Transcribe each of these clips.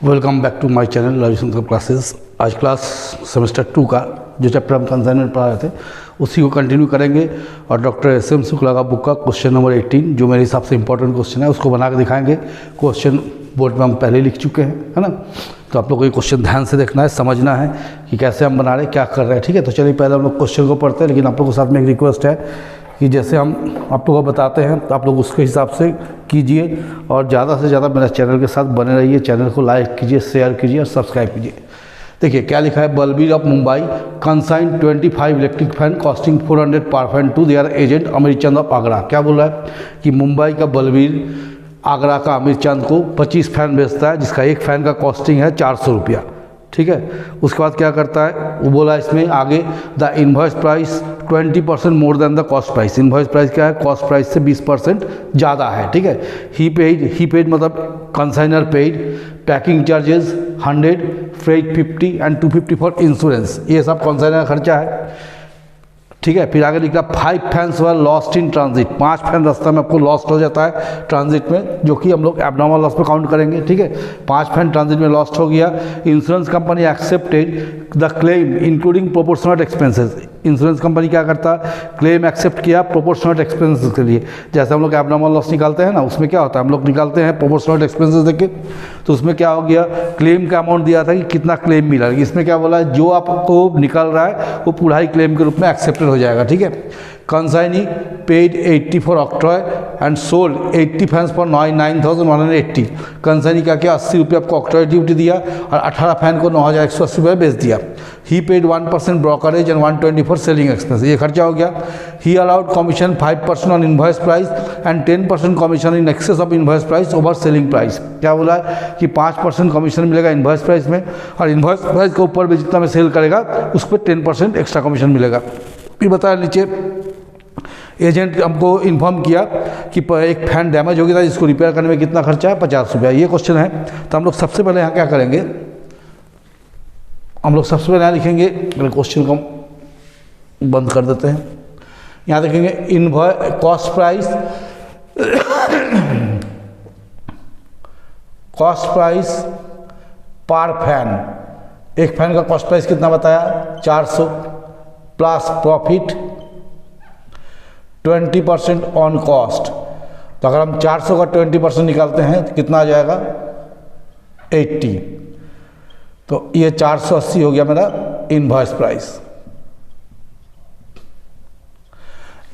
Welcome back to my channel logistics classes. आज class semester 2 का जो चैप्टर हम कंसाइनमेंट पढ़ा रहे थे उसी को कंटिन्यू करेंगे और डॉक्टर एस.एम. शुक्ला का बुक का क्वेश्चन नंबर 18 जो मेरे हिसाब से इंपॉर्टेंट क्वेश्चन है उसको बना के दिखाएंगे। क्वेश्चन बोर्ड में हम पहले ही लिख चुके हैं, है ना। तो आप लोग को ये क्वेश्चन ध्यान से देखना है, समझना है कि कैसे हम बना रहे हैं, क्या कर रहे हैं। ठीक है, तो चलिए पहले हम लोग क्वेश्चन को पढ़ते हैं, लेकिन आप लोग के साथ में एक रिक्वेस्ट है कि जैसे हम आप लोगों को बताते हैं तो आप लोग उसके हिसाब से कीजिए और ज़्यादा से ज़्यादा मेरे चैनल के साथ बने रहिए। चैनल को लाइक कीजिए, शेयर कीजिए और सब्सक्राइब कीजिए। देखिए क्या लिखा है, Balbir of Mumbai consign 25 electric fan costing 400 पर फैन टू देयर एजेंट अमीर चंद ऑफ आगरा। क्या बोल रहा है कि मुंबई का बलबीर आगरा का अमीर चंद को 25 फैन बेचता है जिसका एक फ़ैन का कॉस्टिंग है 400 रुपया। ठीक है, उसके बाद क्या करता है वो बोला इसमें आगे, the invoice price 20% more then the cost price. Invoice price क्या है, कॉस्ट प्राइस से 20% ज़्यादा है। ठीक है, ही पेड मतलब consignor paid packing charges 100, freight 50 and 250 for insurance. ये सब कंसाइनर खर्चा है। ठीक है, फिर आगे लिखा 5 fans were lost in transit. 5 fan रास्ता में आपको लॉस्ट हो जाता है ट्रांजिट में, जो कि हम लोग एबनॉर्मल लॉस पे काउंट करेंगे। ठीक है, 5 फैन ट्रांजिट में लॉस्ट हो गया। Insurance company accepted the claim including proportional expenses. Insurance company क्या करता है, क्लेम एक्सेप्ट किया प्रोपोर्शनल एक्सपेंसेस के लिए। जैसे हम लोग एबनॉर्मल लॉस निकालते हैं ना, उसमें क्या होता है, हम लोग निकालते हैं प्रोपोर्शनल एक्सपेंसेस देख के। तो उसमें क्या हो गया, क्लेम का अमाउंट दिया था कि कितना क्लेम मिला, इसमें क्या बोला है, जो आपको निकल रहा है वो पूरा ही क्लेम के रूप में एक्सेप्टेड हो जाएगा। ठीक है, consignee paid 80 for octroi and sold 80 fans for 9,180। Consignee क्या किया, 80 रुपये आपको ऑक्ट्रॉय ड्यूटी दिया और 18 फैन को 9,180 रुपये बेच दिया। He paid 1% brokerage and 120 for selling expense. ये खर्चा हो गया। He allowed commission 5% on invoice price and 10% commission in excess of invoice price over selling price. क्या बोला है कि 5% कमीशन मिलेगा इन्वॉइस प्राइस में और इन्वॉइस प्राइस के ऊपर भी जितना में सेल करेगा उस पर 10% एक्स्ट्रा कमीशन मिलेगा। फिर बताया नीचे, एजेंट हमको इन्फॉर्म किया कि एक फैन डैमेज हो गया था जिसको रिपेयर करने में कितना खर्चा है, 50 रुपया। ये क्वेश्चन है। तो हम लोग सबसे पहले यहाँ क्या करेंगे, हम लोग सबसे पहले यहाँ लिखेंगे, क्वेश्चन को बंद कर देते हैं। यहाँ देखेंगे इनवॉइस कॉस्ट प्राइस पर फैन। एक फैन का कॉस्ट प्राइस कितना बताया, 400 प्लस प्रॉफिट 20% ऑन कॉस्ट। तो अगर हम 400 का 20% निकालते हैं तो कितना आ जाएगा, 80। तो ये 480 हो गया मेरा इनवॉइस प्राइस।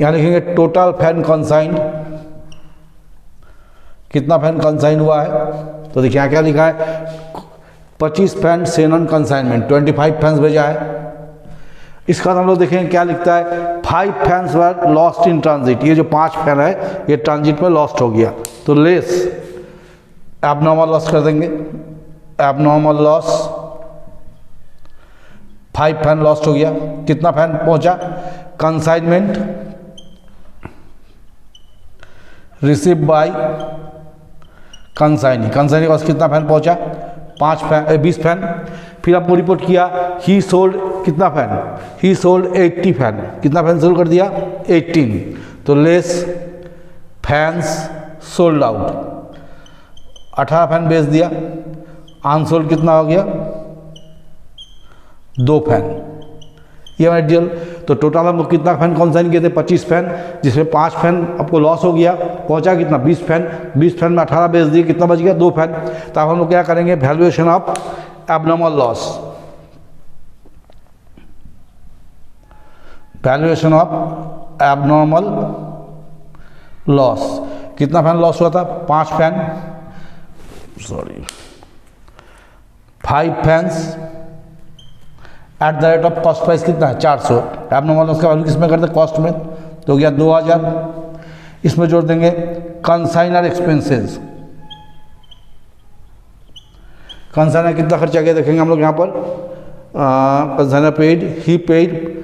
यहाँ लिखेंगे टोटल फैन कंसाइन, कितना फैन कंसाइन हुआ है। तो देखिए यहाँ क्या लिखा है, 25 फैन सेनन कंसाइनमेंट, 25 फैंस भेजा है। इसका हम लोग देखेंगे क्या लिखता है, 5 fans were lost in transit. ये जो 5 फैन है ये ट्रांजिट में लॉस्ट हो गया, तो लेस एबनॉर्मल लॉस कर देंगे। एबनॉर्मल लॉस 5 फैन लॉस्ट हो गया। कितना फैन पहुंचा, consignment receive by consignee. Consignee के पास कितना फैन पहुंचा, 20 फैन। फिर आपको रिपोर्ट किया, ही सोल्ड कितना फैन, ही सोल्ड 80 फैन। कितना फैन सोल्ड कर दिया, 18। तो less fans sold out, 18 fan बेच दिया। अनसोल्ड कितना हो गया, 2 फैन। ये हमारा डिटेल। तो टोटल हम लोग कितना फैन कंसाइन किए थे, 25 फैन, जिसमें 5 फैन आपको लॉस हो गया, पहुंचा कितना, 20 फैन। 20 फैन में 18 बेच दिए, कितना बच गया, 2 फैन। तो अब हम लोग क्या करेंगे, valuation of abnormal loss. Valuation of abnormal loss, कितना फैन लॉस हुआ था, 5 fan, 5 fans at the rate of cost price कितना है, 400। एबनॉर्मल लॉस का वैल्यू किसमें करते हैं, कॉस्ट में, तो हो गया 2000। इसमें जोड़ देंगे कंसाइनर एक्सपेंसेस। कंसाइनर कितना खर्चा गया देखेंगे हम लोग यहाँ पर, consignor paid, he paid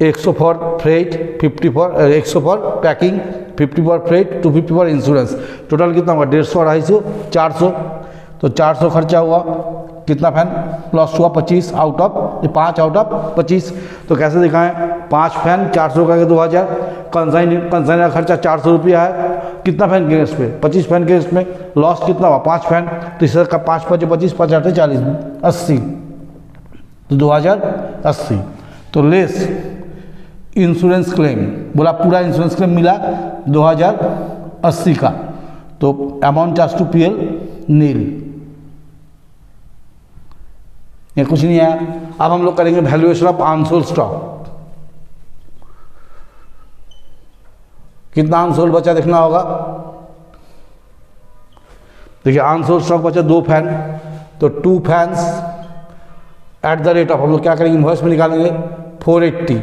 100 for freight, 100 for packing, 50 for freight, 250 for insurance. Total कितना हुआ, 150, 250, 400। तो 400 खर्चा हुआ। कितना फैन लॉस हुआ, 25 आउट ऑफ 5 आउट ऑफ 25। तो कैसे दिखाएं, 5 फैन 400 का 2000। कंसाइन का खर्चा 400 रुपया है कितना फैन के अगेंस्ट में? 25 फैन के अगेंस्ट में लॉस कितना हुआ? 5 फैन। तो इसका का 5 5 25 5 8 40 80, तो 2080। तो लेस इंश्योरेंस क्लेम, बोला पूरा इंश्योरेंस क्लेम मिला 2080 का, तो अमाउंट चार्ज टू पीएल नील, ये कुछ नहीं आया। अब हम लोग करेंगे वैल्यूएशन ऑफ अनसोल्ड स्टॉक। कितना अनसोल्ड बचा देखना होगा। देखिए अनसोल्ड स्टॉक बचा 2 फैन, तो 2 fans at the rate of, हम लोग क्या करेंगे इनवॉइस में निकालेंगे 480,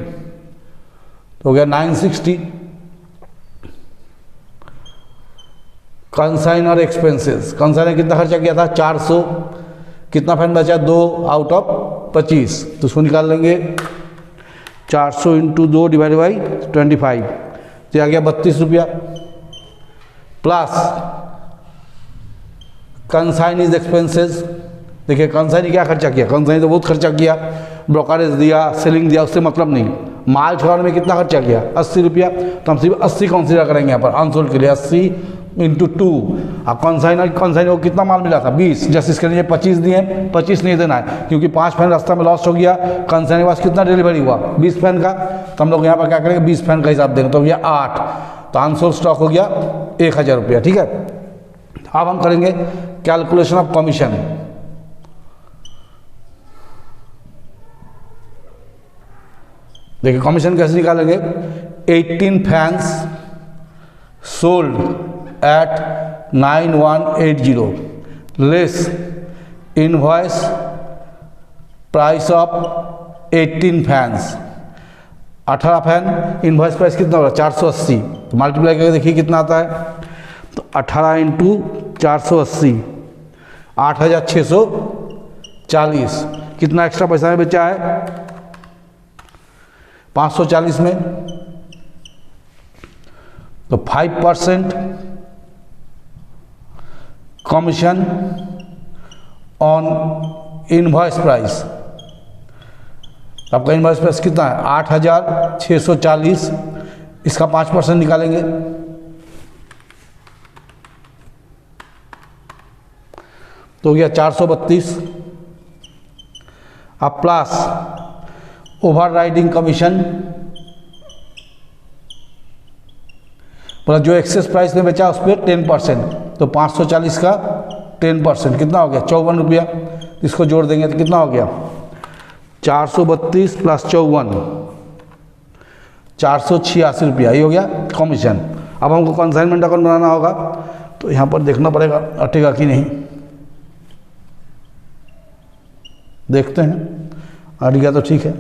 तो हो गया 960। कंसाइनर एक्सपेंसेस, कंसाइनर कितना खर्चा किया था? 400। कितना फैन बचा? 2 आउट ऑफ 25, तो उसको निकाल लेंगे 400 इंटू 2 डिवाइड बाई 25, तो आ गया 32 रुपया। प्लस कंसाइनीज एक्सपेंसेस, देखिए कंसाइनी क्या खर्चा किया? कंसाइनी तो बहुत खर्चा किया, ब्रोकरेज दिया, सेलिंग दिया, उससे मतलब नहीं। माल छोड़ने में कितना खर्चा किया? 80 रुपया, तो हम सिर्फ 80 कंसिडर करेंगे यहाँ पर अनसोल्ड के लिए। 80 इंटू 2, और कंसाइनर को कितना माल मिला था? 20। जैसे इसके लिए 25 दिए, 25 नहीं देना है क्योंकि 5 फैन रास्ता में लॉस हो गया। कंसाइनर के पास कितना डिलीवरी हुआ? 20 फैन का, तो हम लोग यहाँ पर क्या करेंगे 20 फैन का हिसाब देंगे, तो हो गया 8, तो अनसोल्ड स्टॉक हो गया 1000 रुपया। ठीक है, अब हम करेंगे कैलकुलेशन ऑफ कमीशन। देखिए कमीशन कैसे निकालेंगे? 18 fans sold at 9180 less invoice price of 18 fans. 18 fan invoice price कितना होगा? 480, तो मल्टीप्लाई करके देखिए कितना आता है। तो 18 इंटू 480 8640। कितना एक्स्ट्रा पैसा में बेचा है? 540 में, तो 5% कमीशन ऑन इनवॉइस प्राइस। आपका इनवॉइस प्राइस कितना है? 8640, इसका 5% निकालेंगे, तो हो गया 432। अब प्लस ओवर राइडिंग कमीशन, मतलब जो एक्सेस प्राइस में बेचा उस पर 10%, तो 540 का 10% कितना हो गया? 54 रुपया। इसको जोड़ देंगे तो कितना हो गया? 432 प्लस 54, 486 रुपया, ये हो गया कमीशन। अब हमको कंसाइनमेंट अकाउंट बनाना होगा, तो यहाँ पर देखना पड़ेगा अटेगा कि नहीं। देखते हैं, अट गया तो ठीक है,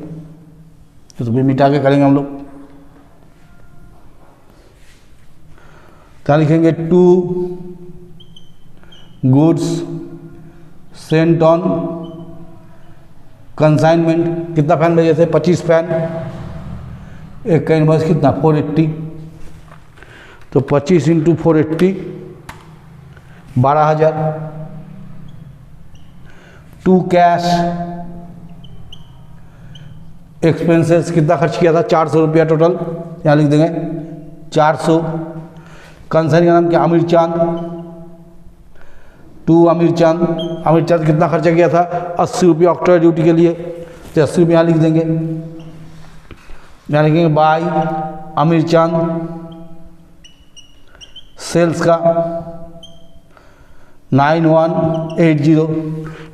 तो भी मिटा के करेंगे हम लोग। क्या लिखेंगे? 2 गुड्स सेंट ऑन कंसाइनमेंट। कितना फैन भेजे थे? 25 फैन। एक का इनवॉइस कितना? 480, तो 25 इंटू 480 12,000। 2 कैश एक्सपेंसेस, कितना खर्च किया था? 400 रुपया टोटल, यहाँ लिख देंगे 400। कंसाइन का नाम क्या? आमिर चांद। 2 आमिर चांद। आमिर चांद कितना खर्चा किया था? 80 रुपया ऑक्टोबर ड्यूटी के लिए, तो 80 रुपया यहाँ लिख देंगे। यहाँ लिखेंगे बाय आमिर चांद। सेल्स का 9180,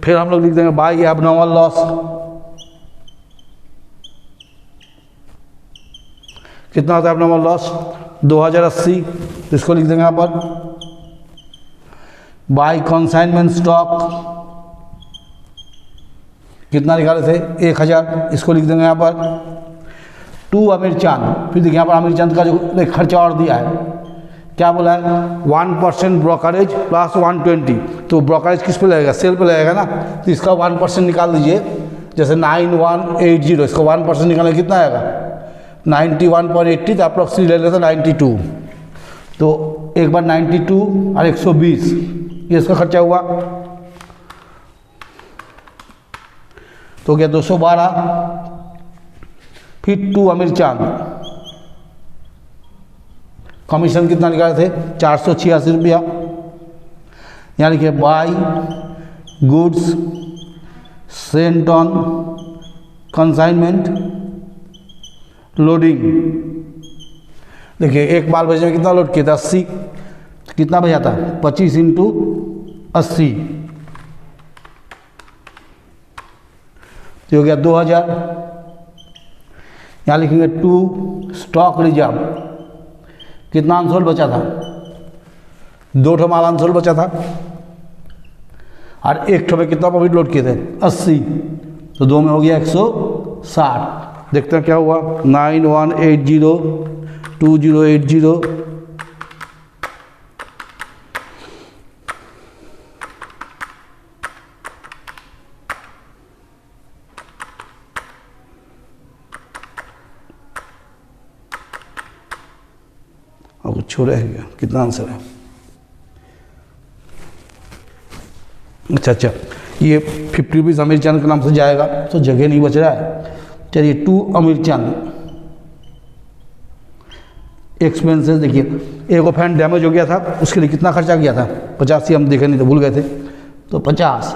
फिर हम लोग लिख देंगे बाय एबनॉर्मल लॉस। कितना होता है एबनॉर्मल लॉस? 2080, तो इसको लिख देंगे यहाँ पर। बाय कंसाइनमेंट स्टॉक कितना निकाले थे? 1000, इसको लिख देंगे यहाँ पर। 2 आमिर चांद, फिर देखिए यहाँ पर आमिर चांद का जो खर्चा और दिया है, क्या बोला है? 1% ब्रोकरेज प्लस 120, तो ब्रोकरेज किस पे लगेगा? सेल पे लगेगा ना, तो इसका 1% निकाल दीजिए। जैसे 9180, इसको 1% निकालने कितना आएगा? 91.80, तो अप्रॉक्सीमेट ले लेते 92, तो एक बार 92 और 120, ये इसका खर्चा हुआ, तो क्या 212। फिर 2 आमिर चांद कमीशन कितना निकाले थे 486 रुपया। यहाँ लिखिए by goods Saint on consignment loading. देखिए एक माल भेजने में कितना लोड किया था 80, कितना भेजा था 25 इंटू 80 तो हो गया 2000। यहाँ लिखेंगे टू स्टॉक रिजर्व, कितना अनसोल्ड बचा था 2 ठो माल अनसोल्ड बचा था और 1 ठो में कितना प्रॉफिट लोड किए थे 80, तो 2 में हो गया 160। देखते हैं क्या हुआ 91802080 और कुछ रह गया, कितना आंसर है। अच्छा ये 50 रुपीज़ आमिर चंद के नाम से जाएगा तो जगह नहीं बच रहा है। चलिए 2 आमिर चंद एक्सपेंसेस। देखिए एक फैन डैमेज हो गया था, उसके लिए कितना खर्चा किया था 85, हम देखे नहीं तो भूल गए थे, तो 50,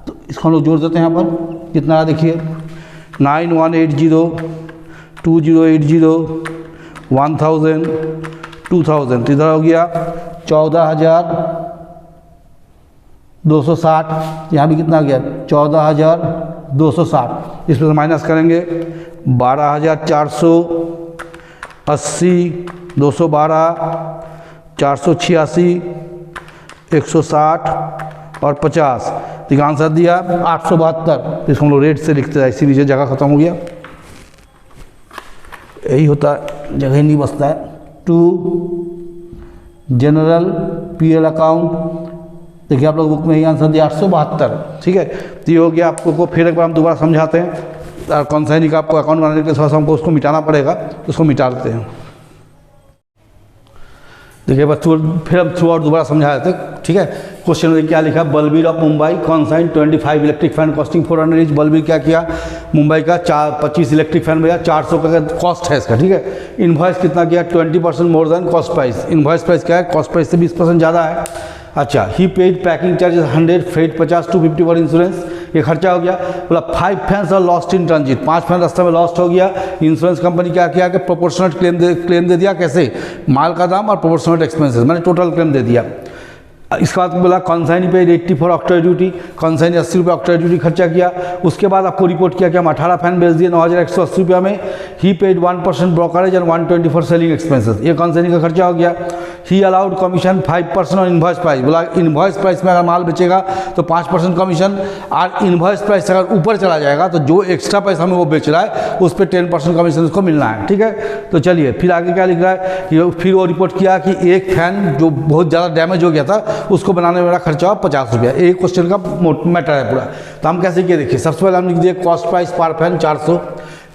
तो इसको हम लोग जोड़ देते हैं यहाँ पर कितना रहा देखिए 91802080 1000 2000, तो इधर हो गया 14260। यहाँ भी कितना गया 14260, इसमें से माइनस करेंगे 12480 212 486 160 और 50, तो आंसर दिया 872। इसको हम लोग रेट से लिखते हैं, इसी नीचे जगह खत्म हो गया, यही होता है, जगह नहीं बचता है। 2 जनरल पीएल अकाउंट, देखिए आप लोग बुक में ही आंसर दिया 872, ठीक है। तो ये हो गया आपको, फिर एक बार हम दोबारा समझाते हैं। कॉन्साइनी का आपको अकाउंट बनाने के लिए थोड़ा सा हमको उसको मिटाना पड़ेगा, उसको मिटा देते हैं। देखिए बच्चों फिर हम थ्रू आउट दोबारा समझा देते हैं, ठीक है। क्वेश्चन में क्या लिखा, Balbir of Mumbai consign 25 electric fan costing 400 each. Balbir क्या किया, मुंबई का 25 इलेक्ट्रिक फैन भैया 400 का कॉस्ट है इसका, ठीक है। इनवॉइस कितना किया 20% more than cost price. Invoice price क्या है, कॉस्ट प्राइस से 20% ज़्यादा है। अच्छा, he paid packing charges 100, freight 50, 250 for insurance, ये खर्चा हो गया। बोला 5 fans are lost in transit, 5 fan रास्ते में लॉस्ट हो गया। इंश्योरेंस कंपनी क्या किया कि प्रोपोर्शनल क्लेम दे दिया, कैसे, माल का दाम और प्रोपोर्शनल एक्सपेंसेस, मैंने टोटल क्लेम दे दिया। इसके बाद बोला कॉन्साइनी पे 80 फॉर ऑक्टर ड्यूटी, कॉन्साइनी 80 रुपये ऑक्टर ड्यूटी खर्चा किया। उसके बाद आपको रिपोर्ट किया कि हम 18 फैन बेच दिए 9180 रुपया में। He paid 1% brokerage and 120 for selling expenses, ये कॉन्साइनी का खर्चा हो गया। He allowed commission 5% on invoice price, बोला इनवॉइस प्राइस में अगर माल बेचेगा तो 5% कमीशन, और इनवॉइस प्राइस अगर ऊपर चला जाएगा तो जो एक्स्ट्रा पैसा हमें वो बेच रहा है उस पर 10% कमीशन उसको मिलना है, ठीक है। तो चलिए फिर आगे क्या लिख रहा है कि फिर वो रिपोर्ट किया कि एक फैन जो बहुत ज़्यादा डैमेज हो गया था उसको बनाने में मेरा खर्चा हुआ 50 रुपया। एक क्वेश्चन का मैटर है पूरा, तो हम कैसे किए देखिए। सबसे पहले हम लिख दिए कॉस्ट प्राइस पर फैन 400,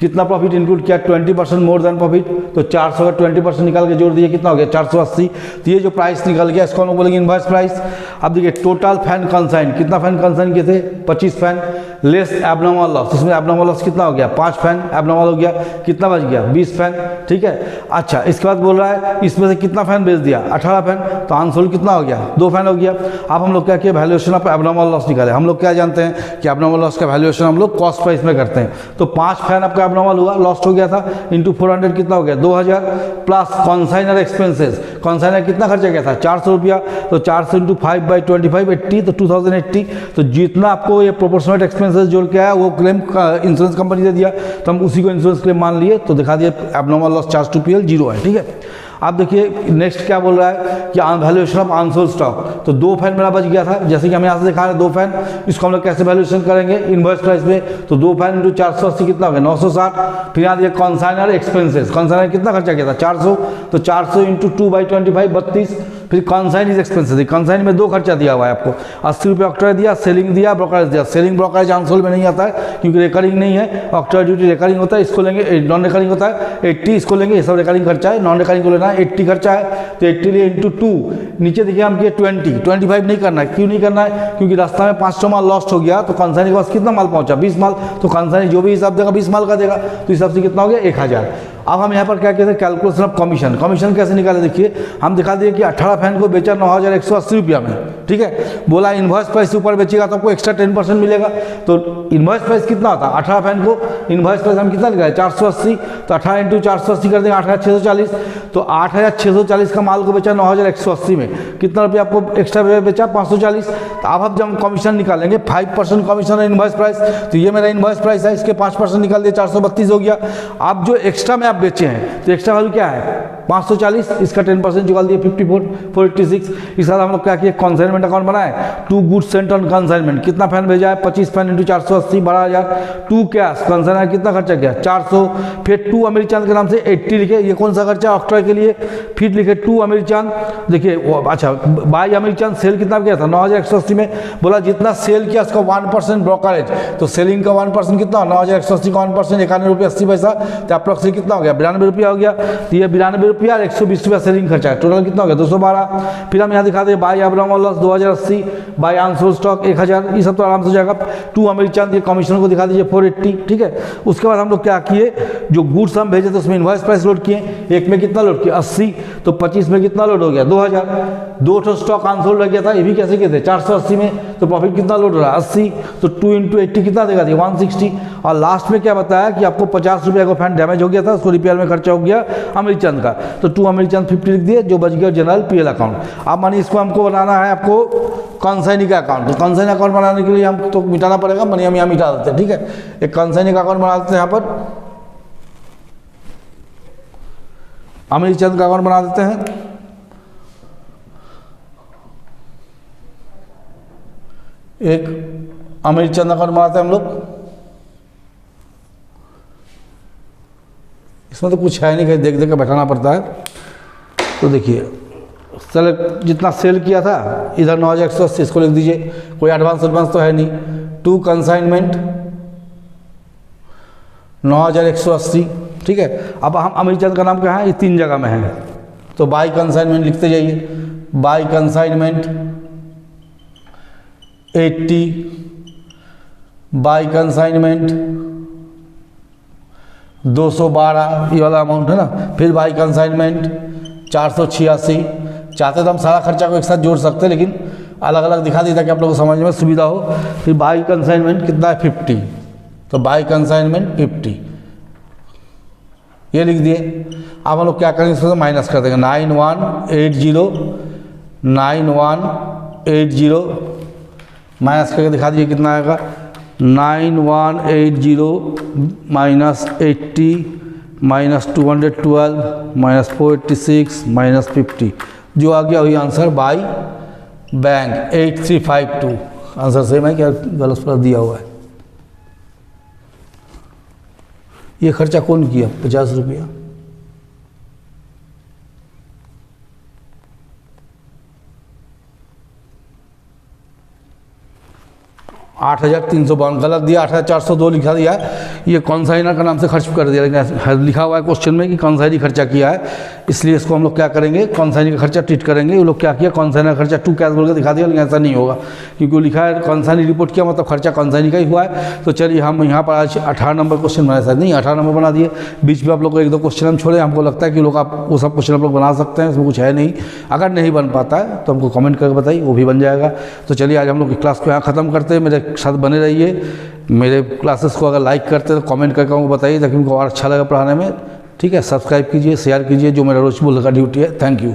कितना प्रॉफिट इंक्लूड किया 20% मोर देन प्रॉफिट, तो 400 का 20% निकाल के जोड़ दिए, कितना हो गया 480। तो ये जो प्राइस निकल गया इसको हम बोलेंगे इनवॉइस प्राइस। अब देखिए टोटल फैन कंसाइन, कितना फैन कंसाइन किए थे 25 फैन, लेस एबनॉर्मल लॉस, इसमें एबनॉर्मल लॉस कितना हो गया 5 फैन एबनॉर्मल हो गया, कितना बच गया 20 फैन, ठीक है। अच्छा, इसके बाद बोल रहा है इसमें से कितना फैन बेच दिया 18 फैन, तो अनसोल्ड कितना हो गया 2 फैन हो गया। अब हम लोग क्या किया, वैल्यूएशन ऑफ एबनॉर्मल लॉस निकाले। हम लोग क्या जानते हैं कि एबनॉर्मल लॉस का वैल्यूएशन हम लोग कॉस्ट प्राइस में करते हैं। तो 5 फैन आपका एबनॉर्मल हुआ, लॉस्ट हो गया था, इंटू 400 कितना हो गया 2000, प्लस कॉन्साइनर एक्सपेंसेस, कॉन्साइनर कितना खर्चा किया था 400 रुपया, तो 400 इंटू 5/25 80, तो 2080। तो जितना आपको ये प्रोपोर्शनल एक्सपेंसेस जोड़ के आया वो क्लेम इंश्योरेंस कंपनी ने दिया, तो हम उसी को इंश्योरेंस क्लेम मान लिए, तो दिखा दिया abnormal loss charge to PL 0 है, ठीक है। अब देखिए नेक्स्ट क्या बोल रहा है कि वैल्यूएशन ऑफ अनसोल्ड स्टॉक, तो 2 फैन मेरा बच गया था, जैसे कि हम यहाँ से दिखा रहे हैं 2 फैन, इसको हम लोग कैसे वैल्यूएशन करेंगे इनवॉइस प्राइस में, तो 2 फैन इंटू 480 कितना हो गया 960। फिर यहाँ दिया कॉन्साइनर एक्सपेंसेस, कॉन्साइनर कितना खर्चा किया था 400, तो 400 इंटू 2/25 32। फिर कॉन्साइनिज एक्सपेंसेस, कॉन्साइन में 2 खर्चा दिया हुआ है आपको, 80 रुपये ऑक्टर दिया, सेलिंग दिया, ब्रोकरेज दिया। सेलिंग ब्रोकरेज अनसोल्ड में नहीं आता है क्योंकि रिकरिंग नहीं है, ऑक्टर ड्यूटी रिकरिंग होता है, इसको लेंगे, नॉन रिकरिंग होता है 80, इसको लेंगे, ये सब रिकरिंग खर्चा है, नॉन रिकरिंग को लेना है 80 खर्चा है, तो 80 लिए इंटू 2। नीचे देखिए हम किए 25 नहीं करना है, क्यों नहीं करना है क्योंकि रास्ता में 500 माल लॉस्ट हो गया, तो कॉन्साइनी के पास कितना माल पहुंचा 20 माल, तो कॉन्साइनी जो भी हिसाब देगा 20 माल का देगा, तो हिसाब से कितना हो गया 1000। अब हम यहाँ पर क्या कहते हैं, कैलकुलेशन ऑफ कमीशन। कमीशन कैसे निकाले, देखिए हम दिखा दिए कि 18 फैन को बेचा 9,180 रुपया में, ठीक है। बोला इन्वॉइस प्राइस से ऊपर बेचेगा तो आपको एक्स्ट्रा 10% मिलेगा। तो इन्वॉइस प्राइस कितना होता है, 18 फैन को इन्वॉइस प्राइस हम कितना निकाले 480, तो 18 × 480 कर देंगे 8,640। तो 8,640 का माल को बेचा 9,180 में, कितना रुपया आपको एक्स्ट्रा बेचा 540। तो अब जब हम कमीशन निकालेंगे 5% कमीशन है इन्वॉइस प्राइस, तो ये मेरा इन्वॉइस प्राइस है, इसके 5% निकाल दिए 432 हो गया। अब जो एक्स्ट्रा में आप बेचे हैं तो एक्स्ट्रा वैल्यू क्या है 540, इसका 10% निकाल दिए 54, 486। इस साथ हम लोग क्या किए, कंसाइनमेंट अकाउंट बनाए, 2 गुड्स सेंट ऑन कंसाइनमेंट, कितना फैन भेजा है 25 फैन × 480 12,000। 2 कैश कंसाइनर कितना खर्चा किया 400, फिर 2 अमीर चांद के नाम से 80 लिखे, ये कौन सा खर्चा ऑक्ट्रा के लिए। फिर लिखे 2 अमीर चांद, देखिए अच्छा बाई अमीर चांद सेल कितना किया था 9,180 में, बोला जितना सेल किया उसका 1% ब्रोकरेज, तो सेलिंग का 1% कितना 9,180 का 1% 91 रुपये 80 पैसा, तो अप्रॉक्सिमेट कितना हो गया 92 रुपया हो गया। तो ये 92 रुपया और 120 रुपया सेलिंग खर्चा है, टोटल कितना हो गया 212। फिर हम यहाँ दिखा दें by abnormal loss 2,080, by unsold stock 1,000, ये सब तो आराम से हो जाएगा। 2 अमीर चांद के कमीशन को दिखा दीजिए 480, ठीक है। उसके बाद हम लोग क्या किए, जो गुड्स हम भेजे तो उसमें इन्वॉइस प्राइस लोड किए, एक में कितना लोड किया 80, तो 25 में कितना लोड हो गया 2,000। 2 स्टॉक अनसोल्ड रह गया था, ये भी कैसे किए थे 480 में, तो प्रॉफिट कितना लोड हो रहा है 80, तो 2 × 80 कितना देगा 160। और लास्ट में क्या बताया कि आपको 50 रुपये का फैन डैमेज हो गया था, उसको रिपेयर में खर्चा हो गया अमीर चंद का, तो 2 अमीर चंद 50 लिख दिए, जो बच गया जनरल पीएल अकाउंट। अब मानिए इसको हमको बनाना है आपको कंसाइनी का अकाउंट, तो कंसाइनी अकाउंट बनाने के लिए हम तो मिटाना पड़ेगा, मनी हम यहाँ मिटा देते हैं, ठीक है। एक कंसाइनी का अकाउंट बना देते हैं, यहाँ पर अमीर चंद का अकाउंट बना देते हैं। एक अमीर चंद अकाउंट बनाते हैं हम लोग, इसमें तो कुछ है नहीं, कहीं देख देख के बैठाना पड़ता है। तो देखिए चल जितना सेल किया था इधर 9,180 इसको लिख दीजिए, कोई एडवांस तो है नहीं। 2 कंसाइनमेंट 9,180, ठीक है। अब हम अमीर चंद का नाम क्या है, ये 3 जगह में है, तो बाई कंसाइनमेंट लिखते जाइए, बाई कंसाइनमेंट 80, बाई कंसाइनमेंट 212, ये वाला अमाउंट है ना। फिर बाई कंसाइनमेंट 486, चाहते तो हम सारा खर्चा को एक साथ जोड़ सकते हैं, लेकिन अलग अलग दिखा दी ताकि आप लोगों को समझने में सुविधा हो। फिर बाई कंसाइनमेंट कितना है 50, तो बाई कंसाइनमेंट 50 ये लिख दिए। अब हम लोग क्या करेंगे, इसमें माइनस कर देंगे 9180 माइनस करके दिखा दीजिए कितना आएगा 9180 माइनस 80 माइनस 212 माइनस 486 माइनस 50, जो आ गया वही answer by bank 8352। Answer same है क्या, गलत पर दिया हुआ है। ये खर्चा कौन किया 50 रुपया, 8,352 गलत दिया, 8,402 लिखा दिया है। ये कंसाइनर का नाम से खर्च कर दिया, लेकिन लिखा हुआ है क्वेश्चन में कि कंसाइनी खर्चा किया है, इसलिए इसको हम लोग क्या करेंगे कंसाइनी का खर्चा ट्रीट करेंगे। ये लोग क्या किया कंसाइनर खर्चा 2 कैश बोल के दिखा दिया, लेकिन ऐसा नहीं होगा क्योंकि वो लिखा है कंसाइनी रिपोर्ट किया मतलब खर्चा कंसाइनी का ही हुआ है। तो चलिए हम यहाँ पर आज 18 नंबर क्वेश्चन बनाए, शायद नहीं 18 नंबर बना दिए, बीच में आप लोग को 1-2 क्वेश्चन हम छोड़े, हमको लगता है कि लोग आप वो सब क्वेश्चन आप लोग बना सकते हैं, इसमें कुछ है नहीं। अगर नहीं बन पाता है तो हमको कमेंट करके बताइए, वो भी बन जाएगा। तो चलिए आज हम लोग क्लास को यहाँ ख़त्म करते हैं, मेरे साथ बने रहिए। मेरे क्लासेस को अगर लाइक करते हैं तो कमेंट करके हमको बताइए ताकि उनको और अच्छा लगा पढ़ाने में, ठीक है। सब्सक्राइब कीजिए, शेयर कीजिए, जो मेरा रोज बोलने का ड्यूटी है। Thank you.